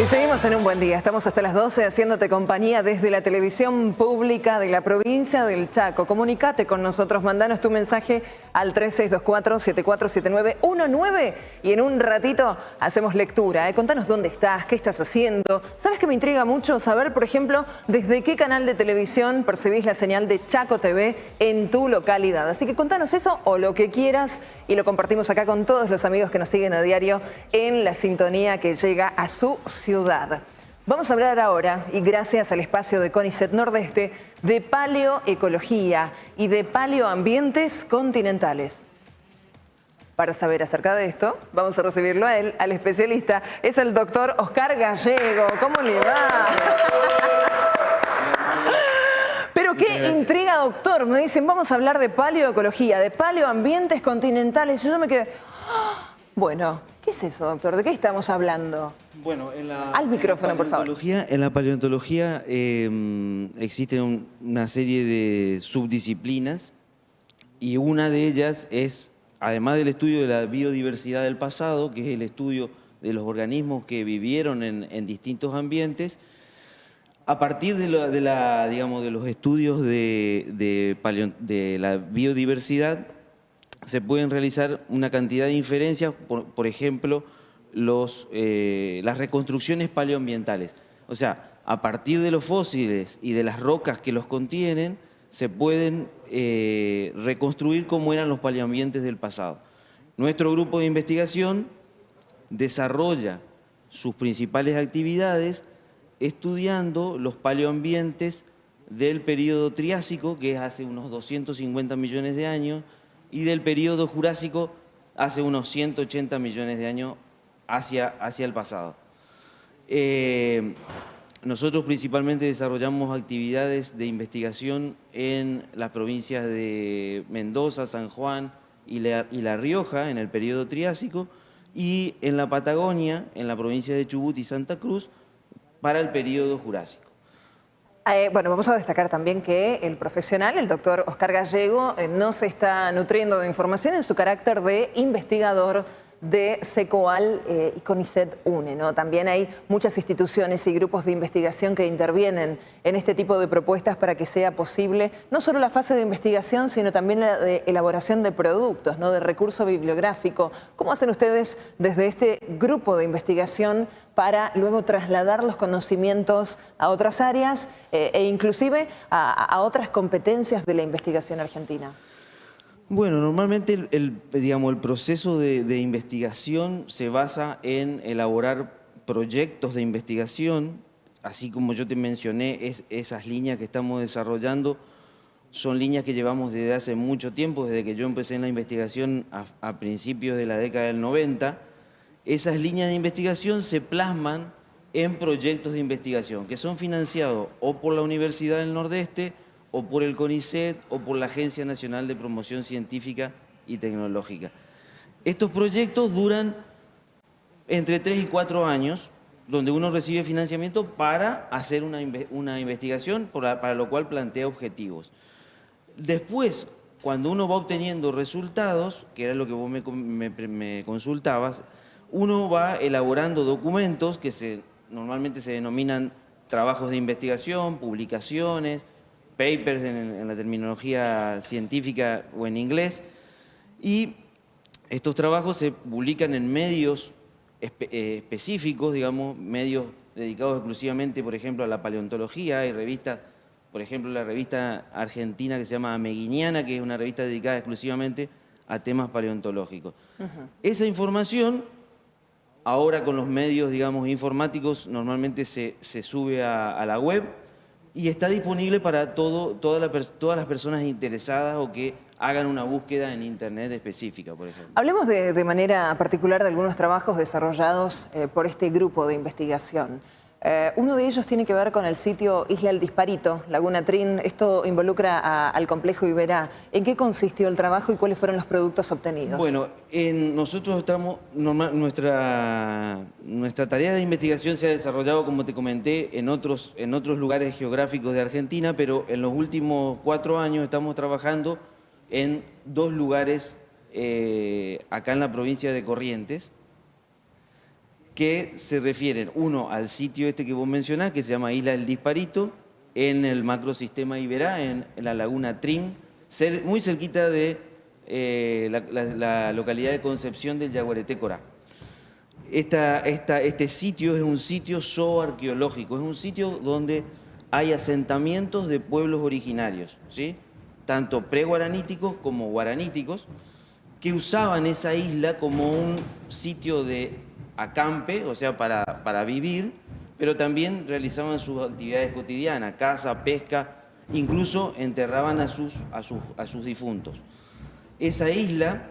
Y seguimos en un buen día. Estamos hasta las 12 haciéndote compañía desde la televisión pública de la provincia del Chaco. Comunicate con nosotros, mandanos tu mensaje al 3624-747919 y en un ratito hacemos lectura. Contanos dónde estás, qué estás haciendo. ¿Sabes que me intriga mucho saber, por ejemplo, desde qué canal de televisión percibís la señal de Chaco TV en tu localidad? Así que contanos eso o lo que quieras y lo compartimos acá con todos los amigos que nos siguen a diario en la sintonía que llega a su ciudad. Vamos a hablar ahora, y gracias al espacio de CONICET Nordeste, de paleoecología y de paleoambientes continentales. Para saber acerca de esto, vamos a recibirlo a él, al especialista. Es el doctor Oscar Gallego. ¿Cómo le va? Pero qué intriga, doctor. Me dicen, vamos a hablar de paleoecología, de paleoambientes continentales. Y yo me quedé... Bueno, ¿qué es eso, doctor? ¿De qué estamos hablando? Bueno, al micrófono, por favor. En la paleontología existen una serie de subdisciplinas y una de ellas es, además del estudio de la biodiversidad del pasado, que es el estudio de los organismos que vivieron en distintos ambientes, a partir de los estudios de la biodiversidad, se pueden realizar una cantidad de inferencias, por ejemplo, las reconstrucciones paleoambientales. O sea, a partir de los fósiles y de las rocas que los contienen, se pueden reconstruir cómo eran los paleoambientes del pasado. Nuestro grupo de investigación desarrolla sus principales actividades estudiando los paleoambientes del periodo Triásico, que es hace unos 250 millones de años, y del periodo Jurásico hace unos 180 millones de años hacia el pasado. Nosotros principalmente desarrollamos actividades de investigación en las provincias de Mendoza, San Juan y La Rioja en el periodo Triásico y en la Patagonia, en la provincia de Chubut y Santa Cruz, para el periodo Jurásico. Bueno, vamos a destacar también que el profesional, el doctor Oscar Gallego, no se está nutriendo de información en su carácter de investigador de SECOAL y CONICET UNE, ¿no? También hay muchas instituciones y grupos de investigación que intervienen en este tipo de propuestas para que sea posible no solo la fase de investigación, sino también la de elaboración de productos, ¿no? De recurso bibliográfico. ¿Cómo hacen ustedes desde este grupo de investigación para luego trasladar los conocimientos a otras áreas e inclusive a otras competencias de la investigación argentina? Bueno, normalmente el proceso de investigación se basa en elaborar proyectos de investigación, así como yo te mencioné, esas líneas que estamos desarrollando son líneas que llevamos desde hace mucho tiempo, desde que yo empecé en la investigación a principios de la década del 90. Esas líneas de investigación se plasman en proyectos de investigación que son financiados o por la Universidad del Nordeste, o por el CONICET o por la Agencia Nacional de Promoción Científica y Tecnológica. Estos proyectos duran entre 3 y 4 años, donde uno recibe financiamiento para hacer una investigación, para lo cual plantea objetivos. Después, cuando uno va obteniendo resultados, que era lo que vos me consultabas, uno va elaborando documentos que normalmente se denominan trabajos de investigación, publicaciones, papers en la terminología científica o en inglés, y estos trabajos se publican en medios específicos, digamos, medios dedicados exclusivamente, por ejemplo, a la paleontología. Hay revistas, por ejemplo, la revista argentina que se llama Ameguiniana, que es una revista dedicada exclusivamente a temas paleontológicos. Esa información, ahora con los medios, digamos, informáticos, normalmente se sube a la web, y está disponible para todas las personas interesadas o que hagan una búsqueda en Internet específica, por ejemplo. Hablemos de manera particular de algunos trabajos desarrollados por este grupo de investigación. Uno de ellos tiene que ver con el sitio Isla El Disparito, Laguna Trin. Esto involucra al complejo Iberá. ¿En qué consistió el trabajo y cuáles fueron los productos obtenidos? Bueno, nosotros estamos, nuestra tarea de investigación se ha desarrollado, como te comenté, en otros lugares geográficos de Argentina, pero en los últimos 4 años estamos trabajando en 2 lugares acá en la provincia de Corrientes, que se refieren, uno, al sitio este que vos mencionás, que se llama Isla del Disparito, en el macrosistema Iberá, en la laguna Trim, muy cerquita de la localidad de Concepción del Yaguareté Corá. Este sitio es un sitio zooarqueológico, es un sitio donde hay asentamientos de pueblos originarios, ¿sí? Tanto preguaraníticos como guaraníticos, que usaban esa isla como un sitio de acampe, o sea, para vivir, pero también realizaban sus actividades cotidianas, caza, pesca, incluso enterraban a sus difuntos. Esa isla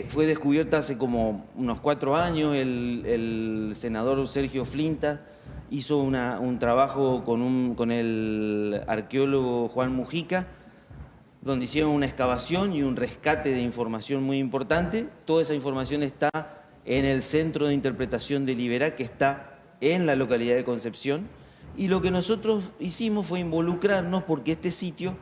fue descubierta hace como unos 4 años. El senador Sergio Flinta hizo un trabajo con el arqueólogo Juan Mujica, donde hicieron una excavación y un rescate de información muy importante. Toda esa información está en el Centro de Interpretación del Iberá, que está en la localidad de Concepción. Y lo que nosotros hicimos fue involucrarnos porque este sitio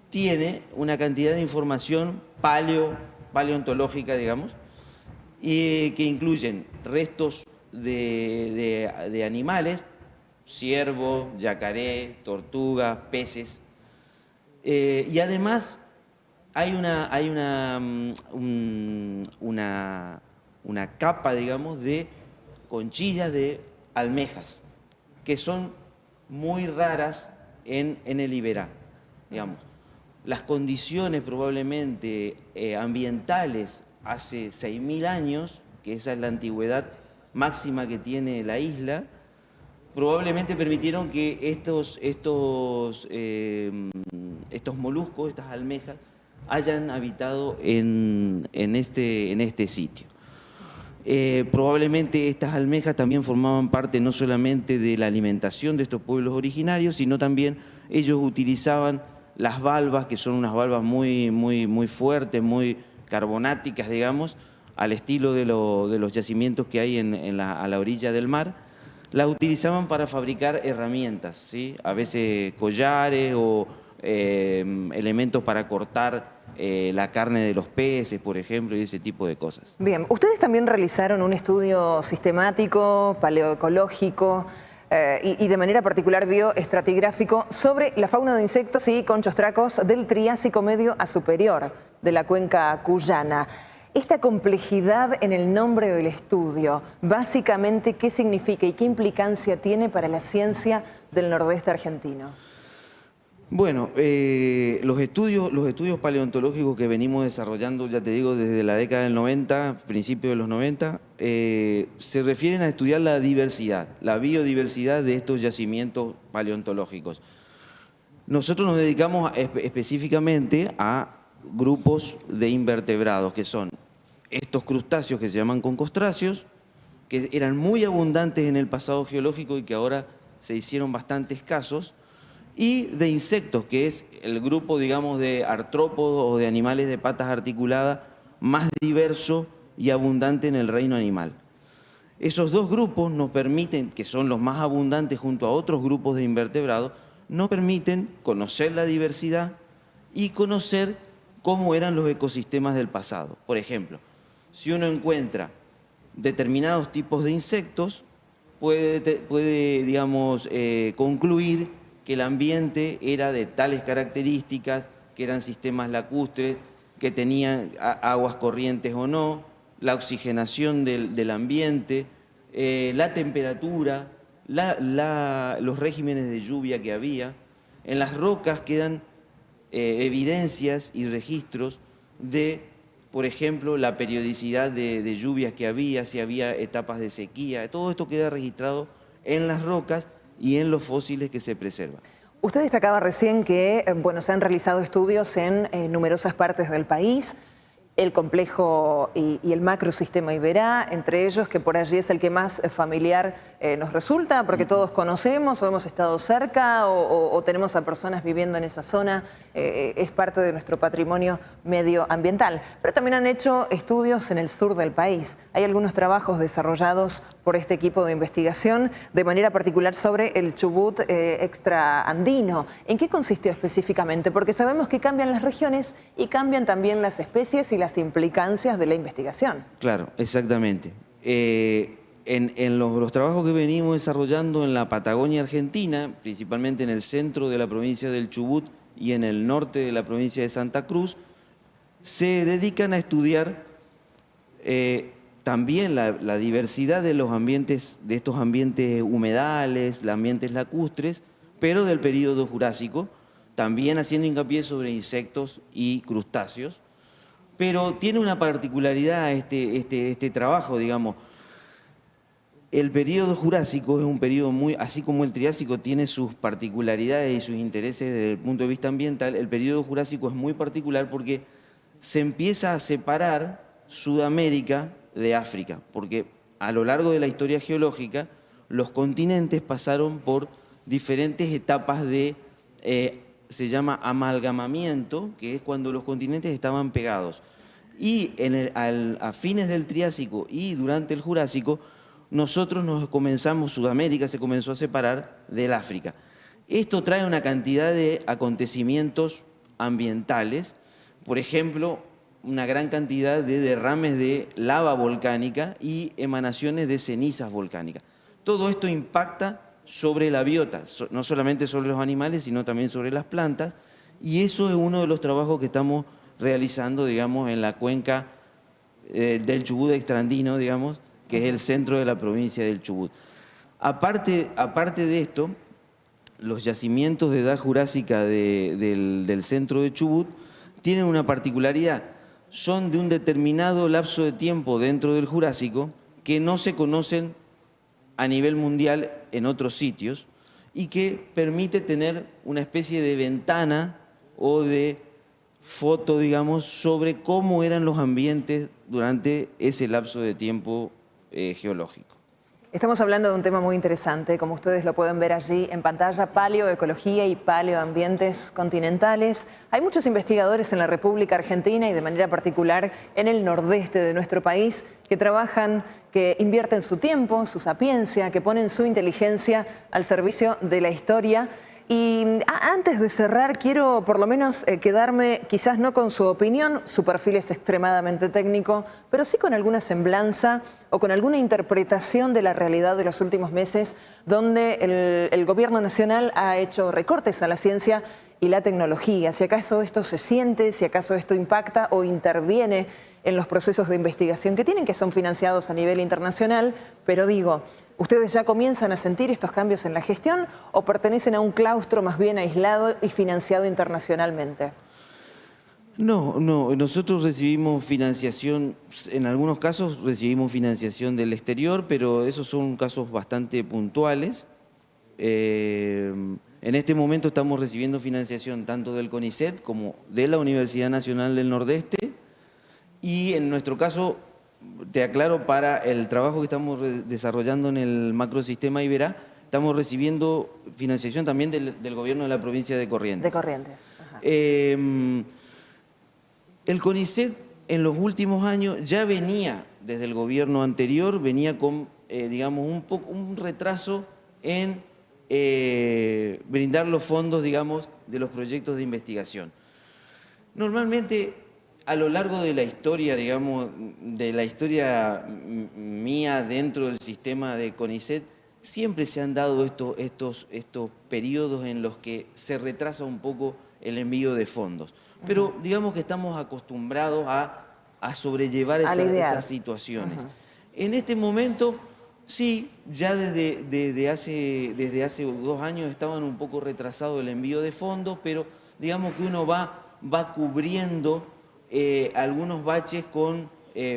tiene una cantidad de información paleontológica, digamos, y que incluyen restos de animales, ciervo, yacaré, tortugas, peces. Y además hay una capa, digamos, de conchillas de almejas, que son muy raras en el Iberá, digamos. Las condiciones probablemente ambientales hace 6.000 años, que esa es la antigüedad máxima que tiene la isla, probablemente permitieron que estos moluscos, estas almejas, hayan habitado en este sitio. Probablemente estas almejas también formaban parte no solamente de la alimentación de estos pueblos originarios, sino también ellos utilizaban las valvas, que son unas valvas muy fuertes, muy carbonáticas, digamos, al estilo de los yacimientos que hay a la orilla del mar. Las utilizaban para fabricar herramientas, ¿sí? A veces collares o elementos para cortar la carne de los peces, por ejemplo, y ese tipo de cosas. Bien, ustedes también realizaron un estudio sistemático, paleoecológico y de manera particular bioestratigráfico sobre la fauna de insectos y conchos tracos del Triásico medio a superior de la cuenca cuyana. Esta complejidad en el nombre del estudio, básicamente, ¿qué significa y qué implicancia tiene para la ciencia del nordeste argentino? Bueno, los estudios paleontológicos que venimos desarrollando, ya te digo, desde la década del 90, principios de los 90, se refieren a estudiar la diversidad, la biodiversidad de estos yacimientos paleontológicos. Nosotros nos dedicamos específicamente a grupos de invertebrados, que son estos crustáceos que se llaman concostráceos, que eran muy abundantes en el pasado geológico y que ahora se hicieron bastante escasos, y de insectos, que es el grupo, digamos, de artrópodos o de animales de patas articuladas más diverso y abundante en el reino animal. Esos dos grupos nos permiten, que son los más abundantes junto a otros grupos de invertebrados, nos permiten conocer la diversidad y conocer cómo eran los ecosistemas del pasado. Por ejemplo, si uno encuentra determinados tipos de insectos, puede digamos, concluir que el ambiente era de tales características, que eran sistemas lacustres, que tenían aguas corrientes o no, la oxigenación del ambiente, la temperatura, los regímenes de lluvia que había. En las rocas quedan evidencias y registros de, por ejemplo, la periodicidad de lluvias que había, si había etapas de sequía. Todo esto queda registrado en las rocas y en los fósiles que se preservan. Usted destacaba recién que se han realizado estudios en numerosas partes del país, el complejo y el macrosistema Iberá, entre ellos, que por allí es el que más familiar nos resulta, porque todos conocemos o hemos estado cerca o tenemos a personas viviendo en esa zona, es parte de nuestro patrimonio medioambiental. Pero también han hecho estudios en el sur del país. Hay algunos trabajos desarrollados por este equipo de investigación, de manera particular sobre el Chubut extraandino. ¿En qué consistió específicamente? Porque sabemos que cambian las regiones y cambian también las especies y las implicancias de la investigación. Claro, exactamente. En los trabajos que venimos desarrollando en la Patagonia Argentina, principalmente en el centro de la provincia del Chubut y en el norte de la provincia de Santa Cruz, se dedican a estudiar también la diversidad de los ambientes, de estos ambientes humedales, los ambientes lacustres, pero del período Jurásico, también haciendo hincapié sobre insectos y crustáceos. Pero tiene una particularidad este trabajo, digamos. El período Jurásico es un periodo muy, así como el Triásico tiene sus particularidades y sus intereses desde el punto de vista ambiental, el período Jurásico es muy particular porque se empieza a separar Sudamérica de África, porque a lo largo de la historia geológica los continentes pasaron por diferentes etapas de, se llama amalgamamiento, que es cuando los continentes estaban pegados. Y a fines del Triásico y durante el Jurásico, nosotros Sudamérica se comenzó a separar del África. Esto trae una cantidad de acontecimientos ambientales, por ejemplo, una gran cantidad de derrames de lava volcánica y emanaciones de cenizas volcánicas. Todo esto impacta sobre la biota, no solamente sobre los animales, sino también sobre las plantas, y eso es uno de los trabajos que estamos realizando, digamos, en la cuenca del Chubut extrandino, digamos, que es el centro de la provincia del Chubut. Aparte de esto, los yacimientos de edad jurásica del centro de Chubut tienen una particularidad. Son de un determinado lapso de tiempo dentro del Jurásico que no se conocen a nivel mundial en otros sitios y que permite tener una especie de ventana o de foto, digamos, sobre cómo eran los ambientes durante ese lapso de tiempo geológico. Estamos hablando de un tema muy interesante, como ustedes lo pueden ver allí en pantalla, paleoecología y paleoambientes continentales. Hay muchos investigadores en la República Argentina y de manera particular en el nordeste de nuestro país que trabajan, que invierten su tiempo, su sapiencia, que ponen su inteligencia al servicio de la historia. Y antes de cerrar, quiero por lo menos quedarme, quizás no con su opinión, su perfil es extremadamente técnico, pero sí con alguna semblanza o con alguna interpretación de la realidad de los últimos meses, donde el gobierno nacional ha hecho recortes a la ciencia y la tecnología. Si acaso esto se siente, si acaso esto impacta o interviene en los procesos de investigación que tienen, que son financiados a nivel internacional, pero digo, ¿ustedes ya comienzan a sentir estos cambios en la gestión o pertenecen a un claustro más bien aislado y financiado internacionalmente? No, nosotros recibimos financiación, en algunos casos recibimos financiación del exterior, pero esos son casos bastante puntuales. En este momento estamos recibiendo financiación tanto del CONICET como de la Universidad Nacional del Nordeste y en nuestro caso, te aclaro, para el trabajo que estamos desarrollando en el macrosistema Iberá, estamos recibiendo financiación también del gobierno de la provincia de Corrientes. De Corrientes. Ajá. El CONICET en los últimos años ya venía, desde el gobierno anterior, venía con, digamos, un retraso en brindar los fondos, digamos, de los proyectos de investigación. Normalmente, a lo largo de la historia, digamos, de la historia mía dentro del sistema de CONICET, siempre se han dado estos periodos en los que se retrasa un poco el envío de fondos. Pero digamos que estamos acostumbrados a sobrellevar esas situaciones. En este momento, sí, ya desde hace 2 años estaban un poco retrasados el envío de fondos, pero digamos que uno va cubriendo algunos baches con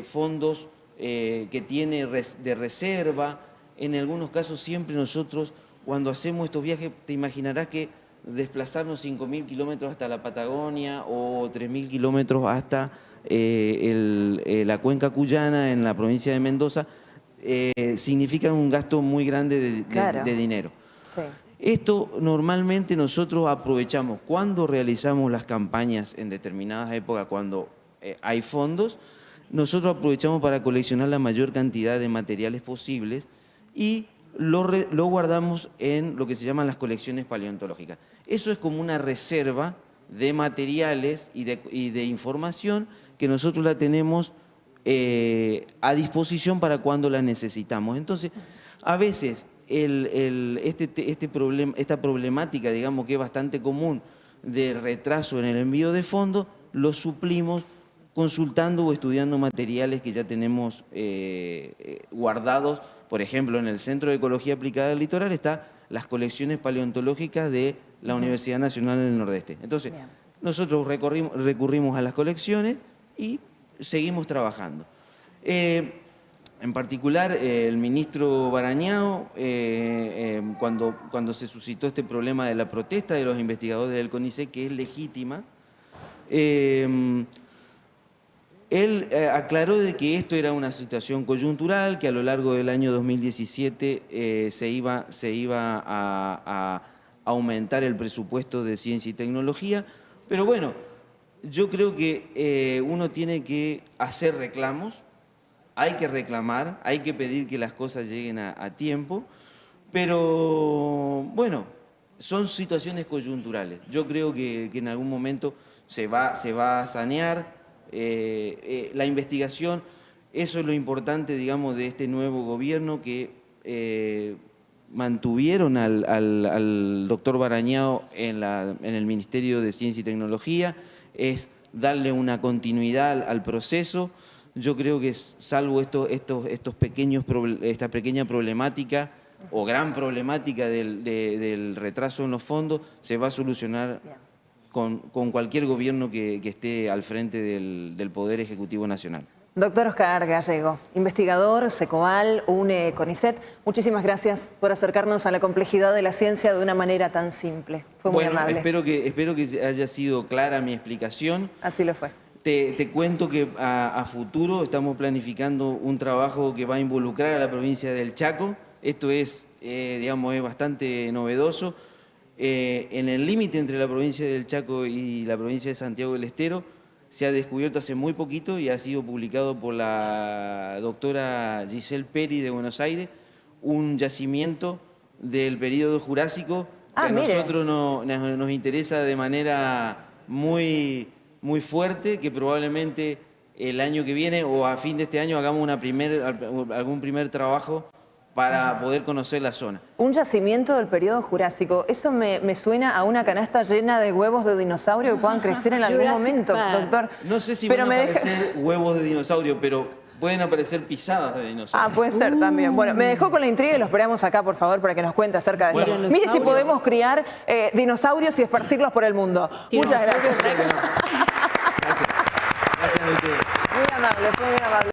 fondos que tiene de reserva. En algunos casos siempre nosotros cuando hacemos estos viajes, te imaginarás que desplazarnos 5.000 kilómetros hasta la Patagonia o 3.000 kilómetros hasta la cuenca cuyana en la provincia de Mendoza significa un gasto muy grande de dinero. Sí. Esto normalmente nosotros aprovechamos cuando realizamos las campañas en determinadas épocas, cuando hay fondos, nosotros aprovechamos para coleccionar la mayor cantidad de materiales posibles y lo guardamos en lo que se llaman las colecciones paleontológicas. Eso es como una reserva de materiales y de información que nosotros la tenemos a disposición para cuando la necesitamos. Entonces, a veces esta problemática, digamos, que es bastante común de retraso en el envío de fondos, lo suplimos consultando o estudiando materiales que ya tenemos guardados. Por ejemplo, en el Centro de Ecología Aplicada del Litoral están las colecciones paleontológicas de la Universidad Nacional del Nordeste. Entonces, nosotros recurrimos a las colecciones y seguimos trabajando. En particular, el ministro Barañao, cuando se suscitó este problema de la protesta de los investigadores del CONICET, que es legítima, él aclaró de que esto era una situación coyuntural, que a lo largo del año 2017 se iba a aumentar el presupuesto de ciencia y tecnología, pero bueno, yo creo que uno tiene que hacer reclamos, hay que reclamar, hay que pedir que las cosas lleguen a tiempo, pero bueno, son situaciones coyunturales. Yo creo que en algún momento se va a sanear. La investigación, eso es lo importante, digamos, de este nuevo gobierno, que mantuvieron al doctor Barañao en el Ministerio de Ciencia y Tecnología, es darle una continuidad al proceso. Yo creo que salvo esta pequeña problemática o gran problemática del retraso en los fondos, se va a solucionar con cualquier gobierno que esté al frente del Poder Ejecutivo Nacional. Doctor Oscar Gallego, investigador, SECOAL, UNE, CONICET, muchísimas gracias por acercarnos a la complejidad de la ciencia de una manera tan simple. Fue muy amable. Espero que haya sido clara mi explicación. Así lo fue. Te cuento que a futuro estamos planificando un trabajo que va a involucrar a la provincia del Chaco. Esto es, digamos, es bastante novedoso. En el límite entre la provincia del Chaco y la provincia de Santiago del Estero se ha descubierto hace muy poquito y ha sido publicado por la doctora Giselle Peri de Buenos Aires, un yacimiento del período Jurásico que a nosotros nos interesa de manera muy fuerte, que probablemente el año que viene o a fin de este año hagamos algún primer trabajo para poder conocer la zona. Un yacimiento del periodo Jurásico, eso me suena a una canasta llena de huevos de dinosaurio que puedan crecer en algún momento, doctor. No sé si van a aparecer huevos de dinosaurio, pero pueden aparecer pisadas de dinosaurio. Ah, puede ser también. Bueno, me dejó con la intriga y lo esperamos acá, por favor, para que nos cuente acerca de eso. Mire si podemos criar dinosaurios y esparcirlos por el mundo. Muchas gracias. Gracias a ustedes. Muy amable, fue muy amable.